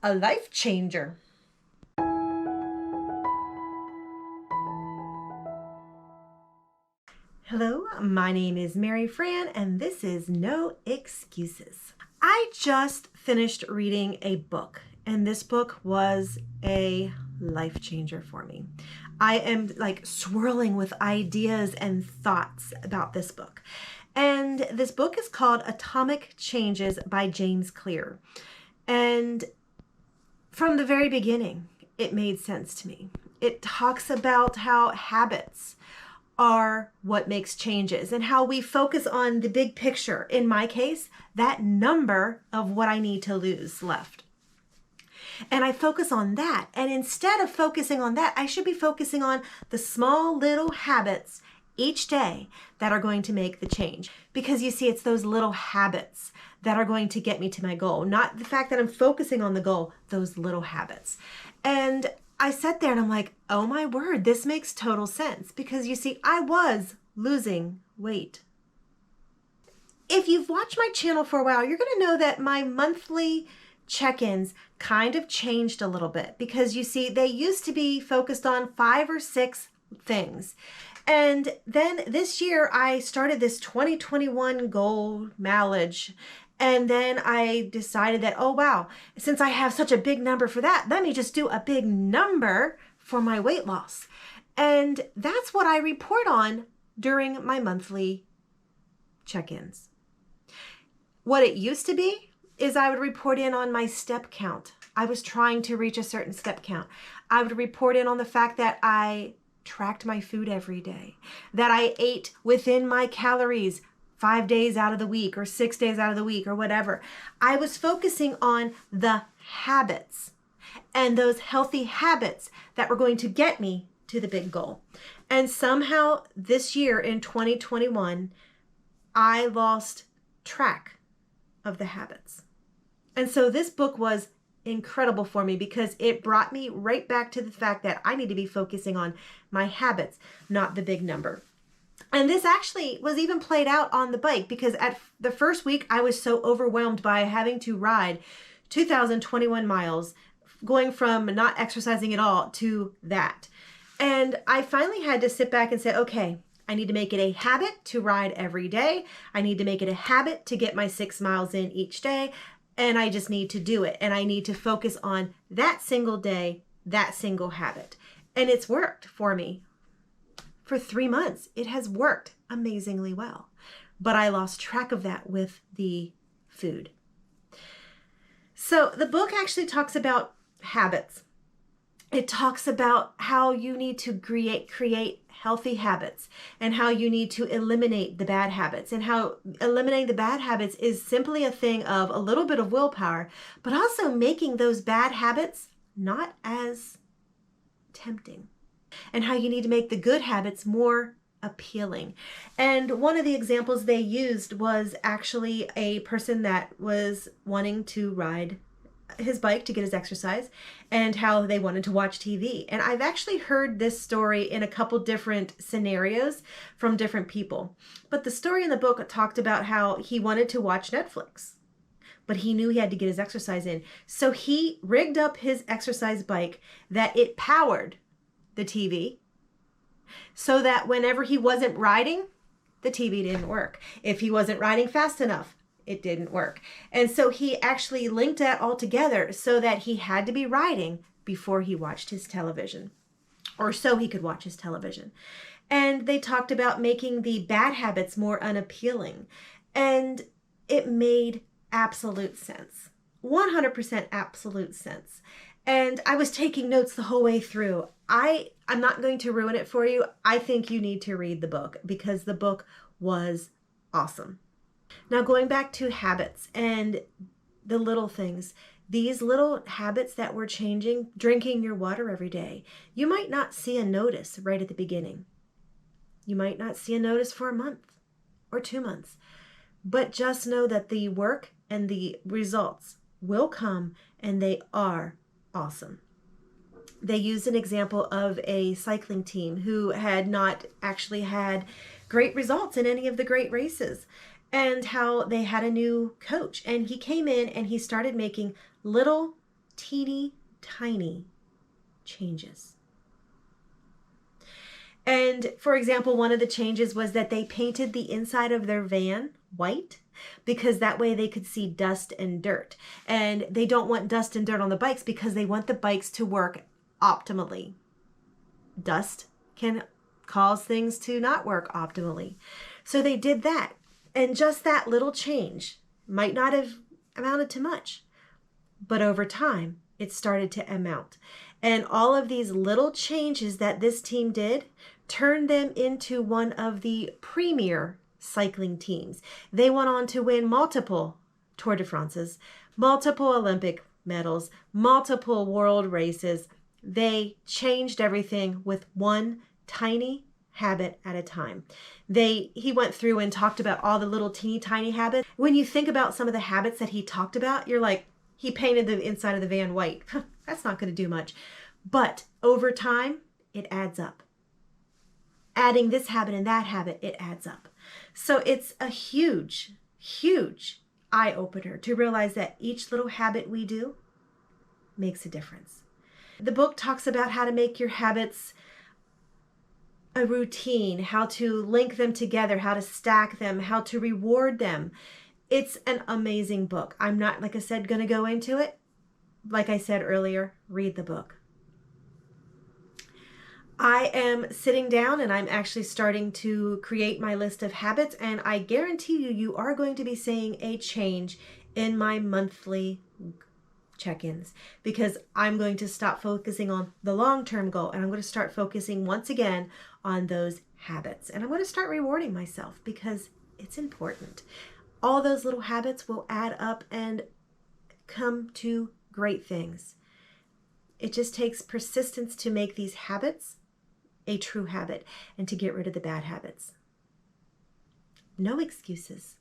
A life changer. Hello, my name is Mary Fran, and this is No Excuses. I just finished reading a book, and this book was a life changer for me. I am like swirling with ideas and thoughts about this book. And this book is called Atomic Changes by James Clear. And from the very beginning, it made sense to me. It talks about how habits are what makes changes and how we focus on the big picture. In my case, that number of what I need to lose left. And I focus on that. And instead of focusing on that, I should be focusing on the small little habits each day that are going to make the change. Because you see, it's those little habits that are going to get me to my goal, not the fact that I'm focusing on the goal, those little habits. And I sat there and I'm like, oh my word, this makes total sense. Because you see, I was losing weight. If you've watched my channel for a while, you're going to know that my monthly check-ins kind of changed a little bit, because you see, they used to be focused on 5 or 6 things. And then this year I started this 2021 goal mileage. And then I decided that, oh wow, since I have such a big number for that, let me just do a big number for my weight loss. And that's what I report on during my monthly check-ins. What it used to be is I would report in on my step count. I was trying to reach a certain step count. I would report in on the fact that I tracked my food every day, that I ate within my calories 5 days out of the week or 6 days out of the week or whatever. I was focusing on the habits and those healthy habits that were going to get me to the big goal. And somehow this year in 2021, I lost track of the habits. And so this book was incredible for me because it brought me right back to the fact that I need to be focusing on my habits, not the big number. And this actually was even played out on the bike, because at the first week I was so overwhelmed by having to ride 2,021 miles, going from not exercising at all to that. And I finally had to sit back and say, okay, I need to make it a habit to ride every day. I need to make it a habit to get my 6 miles in each day. And I just need to do it. And I need to focus on that single day, that single habit. And it's worked for me. For 3 months, it has worked amazingly well. But I lost track of that with the food. So the book actually talks about habits. It talks about how you need to create healthy habits, and how you need to eliminate the bad habits, and how eliminating the bad habits is simply a thing of a little bit of willpower, but also making those bad habits not as tempting, and how you need to make the good habits more appealing. And one of the examples they used was actually a person that was wanting to ride his bike to get his exercise, and how they wanted to watch TV. And I've actually heard this story in a couple different scenarios from different people. But the story in the book talked about how he wanted to watch Netflix, but he knew he had to get his exercise in. So he rigged up his exercise bike that it powered the TV, so that whenever he wasn't riding, the TV didn't work. If he wasn't riding fast enough, it didn't work. And so he actually linked that all together so that he had to be riding before he watched his television, or so he could watch his television. And they talked about making the bad habits more unappealing. And it made absolute sense. 100% absolute sense. And I was taking notes the whole way through. I'm not going to ruin it for you. I think you need to read the book, because the book was awesome. Now, going back to habits and the little things, these little habits that we're changing, drinking your water every day, you might not see a notice right at the beginning. You might not see a notice for a month or 2 months, but just know that the work and the results will come, and they are awesome. They used an example of a cycling team who had not actually had great results in any of the great races, and how they had a new coach, and he came in and he started making little teeny tiny changes. And for example, one of the changes was that they painted the inside of their van white because that way they could see dust and dirt. And they don't want dust and dirt on the bikes because they want the bikes to work optimally. Dust can cause things to not work optimally. So they did that. And just that little change might not have amounted to much, but over time it started to amount. And all of these little changes that this team did turned them into one of the premier cycling teams. They went on to win multiple Tour de France's, multiple Olympic medals, multiple world races. They changed everything with one tiny habit at a time. He went through and talked about all the little teeny tiny habits. When you think about some of the habits that he talked about, you're like, he painted the inside of the van white. That's not going to do much. But over time, it adds up. Adding this habit and that habit, it adds up. So it's a huge, huge eye-opener to realize that each little habit we do makes a difference. The book talks about how to make your habits a routine, how to link them together, how to stack them, how to reward them. It's an amazing book. I'm not, like I said, going to go into it. Like I said earlier, read the book. I am sitting down and I'm actually starting to create my list of habits, and I guarantee you are going to be seeing a change in my monthly check-ins because I'm going to stop focusing on the long-term goal and I'm going to start focusing once again on those habits. And I'm going to start rewarding myself because it's important. All those little habits will add up and come to great things. It just takes persistence to make these habits a true habit and to get rid of the bad habits. No excuses.